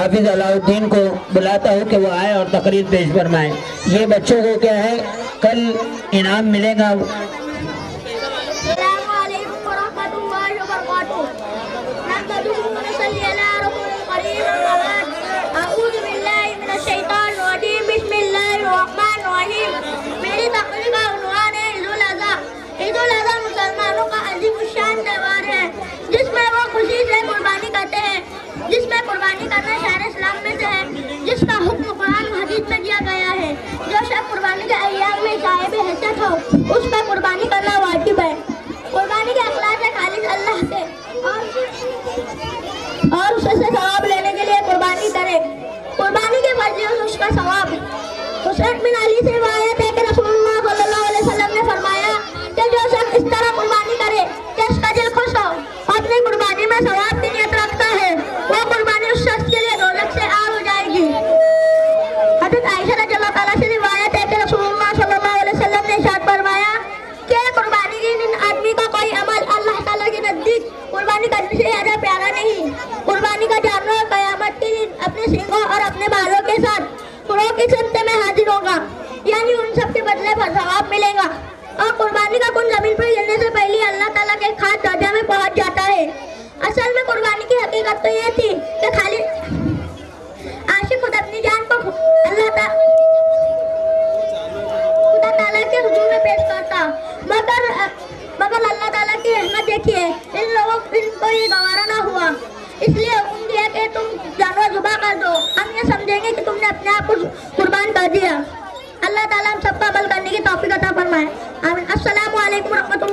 حافظ علاؤالدین کو بلاتا ہوں کہ وہ آئے اور تقریر پیش فرمائیں۔ یہ بچوں کو کیا ہے کل انعام ملے گا۔ السلام علیکم ورحمۃ اللہ وبرکاتہ۔ نحمده ونصلی علی رسول الکریم، اما بعد، اعوذ باللہ من الشیطان الرجیم، بسم اللہ الرحمن الرحیم۔ میری تقریر کا عنوان ہے عید الاضحیٰ۔ عید الاضحیٰ مسلمانوں کا عظیم الشان تہوار ہے جس میں وہ خوشی سے قربانی کرتے ہیں، جس میں قربانی کرنا شعائر اسلام میں سے ہے، جس کا حکم قرآن و حدیث میں دیا گیا ہے۔ جو شخص قربانی کے ایام میں صاحب حیثیت ہو اس پر قربانی کرنا واجب ہے۔ قربانی کے اخلاص ہے خالص اللہ سے اور اس سے ثواب لینے کے لیے قربانی کرے۔ قربانی کے فضیلت اس کا ثواب۔ حسین بن علی سے روایت ہے کہ رسول اللہ صلی اللہ علیہ وسلم نے فرمایا کہ جو شخص اس طرح قربانی کرے کہ اس کا دل خوش ہو اور اپنی قربانی میں ثواب کی نیت رکھتا ہے، وہ قربانی اس شخص کے لیے دولت سے آر ہو جائے گی۔ حضرت عائشہ رضی اللہ تعالیٰ سے روایت ہے کہ رسول اللہ صلی اللہ علیہ وسلم نے ارشاد فرمایا کہ قربانی کے دن آدمی کا کوئی عمل اللہ تعالیٰ کے نزدیک قربانی کرنے سے زیادہ پیارا نہیں۔ قربانی کا جانور قیامت کے دن اپنے سینگوں اور اپنے بالوں کے ساتھ فروغ کی سمت میں حاضر ہوگا، یعنی ان سب کے بدلے پر ثواب ملے گا۔ اور قربانی کا کن زمین پر گرنے سے پہلے اللہ تعالیٰ کے خاص درجہ میں پہنچ جاتا ہے۔ اصل میں قربانی کی حقیقت تو یہ تھی کہ خالی عاشق خود اپنی جان کو خدا تعالیٰ کے حضور میں پیش کرتا، مگر اللہ تعالیٰ کی رحمت دیکھیے ان کو یہ گوارا نہ ہوا، اس لیے حکم دیا کہ تم جانور ذبح کر دو، ہم یہ سمجھیں گے کہ تم نے اپنے آپ کو قربان کر دیا۔ اللہ تعالیٰ ہم سب کو عمل کرنے کی توفیق عطا فرمائے، آمین۔ السلام علیکم ورحمۃ اللہ۔